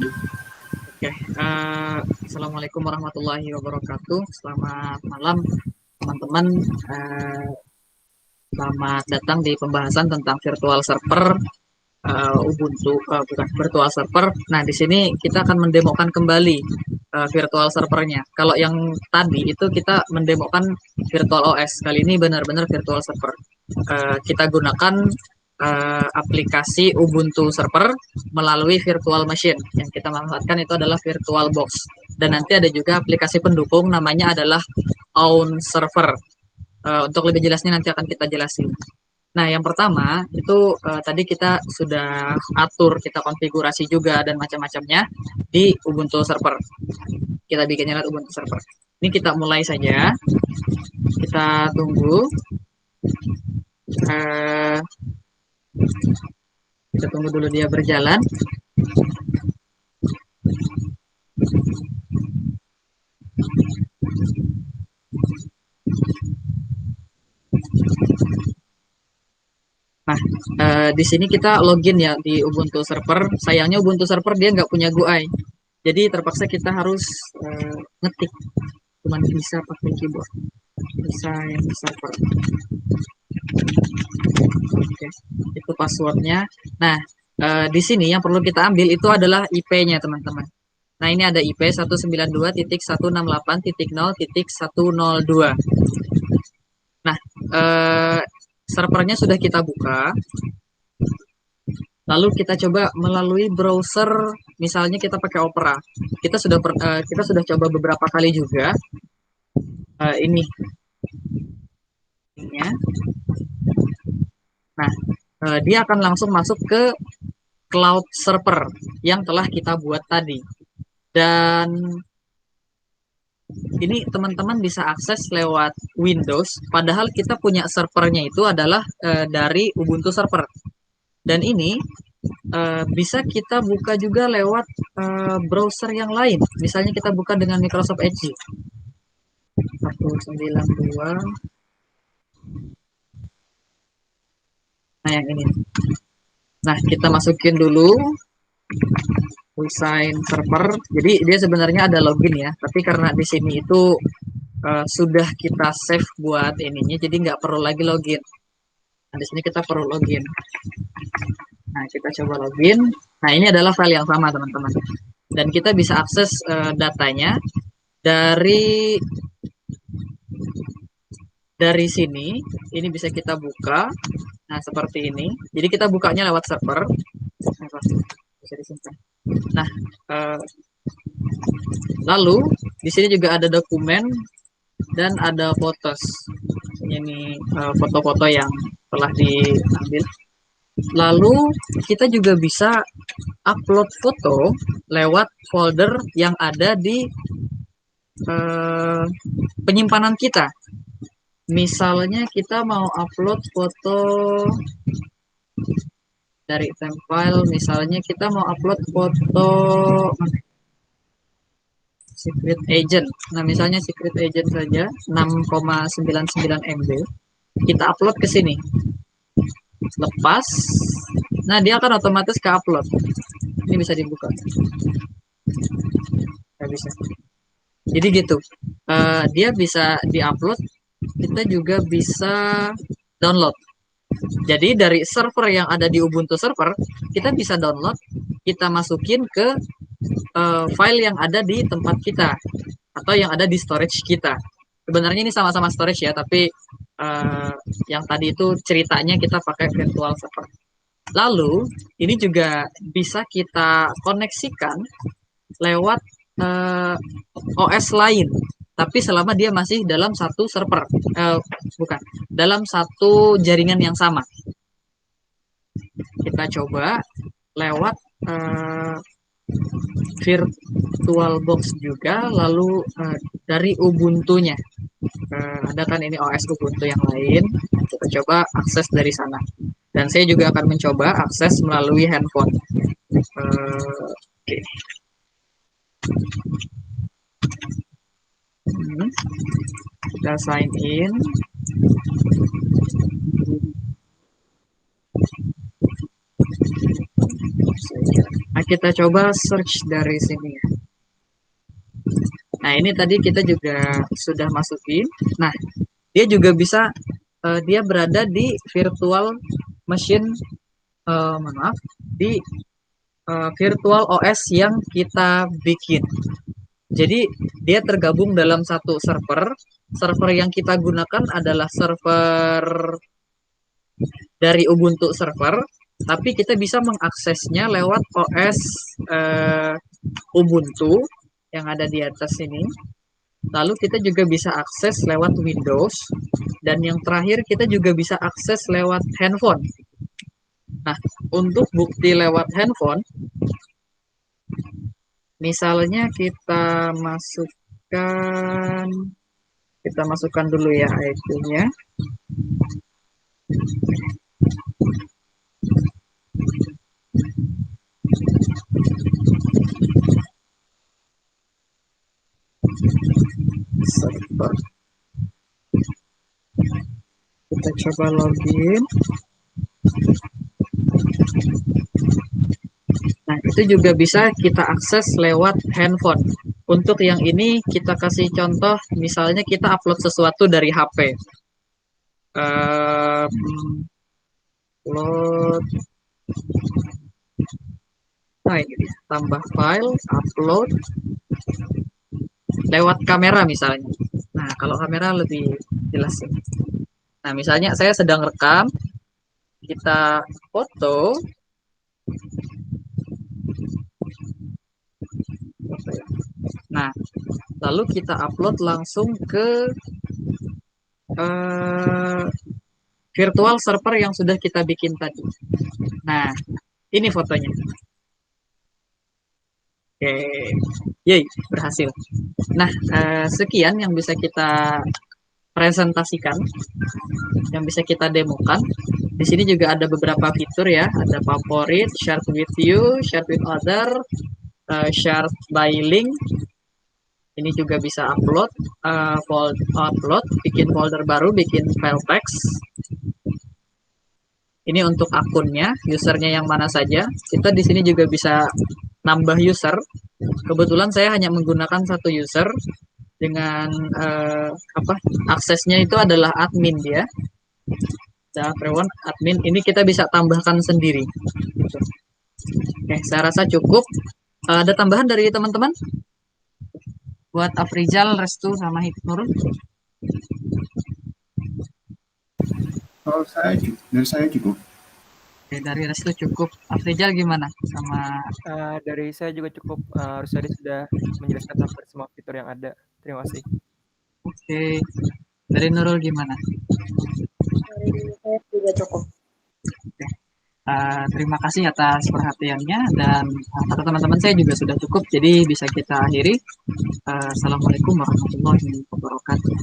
Oke, assalamualaikum warahmatullahi wabarakatuh. Selamat malam, teman-teman. Eh, Selamat datang di pembahasan tentang virtual server Ubuntu, bukan virtual server. Nah, di sini kita akan mendemokan kembali virtual servernya. Kalau yang tadi itu kita mendemokan virtual OS. Kali ini benar-benar virtual server. Kita gunakan aplikasi Ubuntu server melalui virtual machine. Yang kita manfaatkan itu adalah VirtualBox. Dan nanti ada juga aplikasi pendukung namanya adalah Own Server. Untuk lebih jelasnya nanti akan kita jelasin. Nah, yang pertama itu tadi kita sudah atur, kita konfigurasi juga dan macam-macamnya di Ubuntu server. Kita bikinnya lewat Ubuntu server. Ini kita mulai saja. Kita tunggu. Uh, kita tunggu dulu dia berjalan. Nah, di sini kita login ya di Ubuntu server. Sayangnya Ubuntu server dia nggak punya GUI. Jadi terpaksa kita harus ngetik. Cuman bisa pakai keyboard. Design server. Oke, itu passwordnya. Nah, di sini yang perlu kita ambil itu adalah IP-nya, teman-teman. Nah, ini ada IP 192.168.0.102. Nah, servernya sudah kita buka. Lalu kita coba melalui browser, misalnya kita pakai Opera. Kita sudah coba beberapa kali juga. Ini. Ya. Nah, dia akan langsung masuk ke cloud server yang telah kita buat tadi. Dan ini teman-teman bisa akses lewat Windows, padahal kita punya servernya itu adalah dari Ubuntu server. Dan ini bisa kita buka juga lewat browser yang lain. Misalnya kita buka dengan Microsoft Edge. 192. Nah, yang ini. Nah, kita masukin dulu design server. Jadi dia sebenarnya ada login ya, tapi karena di sini itu sudah kita save buat ininya, jadi nggak perlu lagi login. Nah, di sini kita perlu login. Nah, kita coba login. Nah, ini adalah file yang sama, teman-teman. Dan kita bisa akses datanya dari sini. Ini bisa kita buka. Nah, seperti ini. Jadi kita bukanya lewat server. Bisa disimpan. Nah, lalu di sini juga ada dokumen dan ada fotos. Ini foto-foto yang telah diambil. Lalu kita juga bisa upload foto lewat folder yang ada di penyimpanan kita. Misalnya kita mau upload foto dari file, misalnya kita mau upload foto Secret Agent. Nah, misalnya Secret Agent saja 6,99 MB. Kita upload ke sini. Lepas. Nah, dia akan otomatis ke upload. Ini bisa dibuka. Nggak bisa. Jadi gitu. Dia bisa diupload. Kita juga bisa download. Jadi dari server yang ada di Ubuntu server, kita bisa download, kita masukin ke file yang ada di tempat kita atau yang ada di storage kita. Sebenarnya ini sama-sama storage ya, tapi yang tadi itu ceritanya kita pakai virtual server. Lalu ini juga bisa kita koneksikan lewat OS lain, tapi selama dia masih dalam satu server, bukan, dalam satu jaringan yang sama. Kita coba lewat VirtualBox juga, lalu dari Ubuntu-nya. Ada kan ini OS Ubuntu yang lain, kita coba akses dari sana. Dan saya juga akan mencoba akses melalui handphone. Oke. Kita sign in. Nah, kita coba search dari sini ya. Nah, ini tadi kita juga sudah masukin. Nah, dia juga bisa dia berada di virtual machine, maaf, di virtual OS yang kita bikin. Jadi dia tergabung dalam satu server. Server yang kita gunakan adalah server dari Ubuntu server, tapi kita bisa mengaksesnya lewat OS eh, Ubuntu yang ada di atas ini. Lalu kita juga bisa akses lewat Windows, dan yang terakhir kita juga bisa akses lewat handphone. Nah, untuk bukti lewat handphone, misalnya kita masukkan dulu ya IP-nya. Server. Kita coba login. Nah, itu juga bisa kita akses lewat handphone. Untuk yang ini kita kasih contoh, misalnya kita upload sesuatu dari HP. Upload. Nah, ini dia. Tambah file, upload lewat kamera misalnya. Nah, kalau kamera lebih jelas. Nah, misalnya saya sedang rekam, kita foto. Nah, lalu kita upload langsung ke eh, virtual server yang sudah kita bikin tadi. Nah, ini fotonya. Oke, yay, berhasil. Nah, sekian yang bisa kita presentasikan, yang bisa kita demokan. Di sini juga ada beberapa fitur ya, ada favorit, share with you, share with other, share by link. Ini juga bisa upload, upload, bikin folder baru, bikin file text. Ini untuk akunnya, usernya yang mana saja. Kita di sini juga bisa nambah user. Kebetulan saya hanya menggunakan satu user dengan aksesnya itu adalah admin dia. Everyone admin ini kita bisa tambahkan sendiri. Gitu. Oke, saya rasa cukup. Ada tambahan dari teman-teman? Buat Afrizal, Restu, sama Hipnur? Oh, dari saya cukup. Oke, dari Restu cukup. Afrizal gimana? Sama Dari saya juga cukup. Rusadi sudah menjelaskan hampir semua fitur yang ada. Terima kasih. Oke, dari Nurul gimana? Dari saya juga cukup. Oke. Terima kasih atas perhatiannya, dan kata teman-teman saya juga sudah cukup, jadi bisa kita akhiri. Assalamualaikum warahmatullahi wabarakatuh.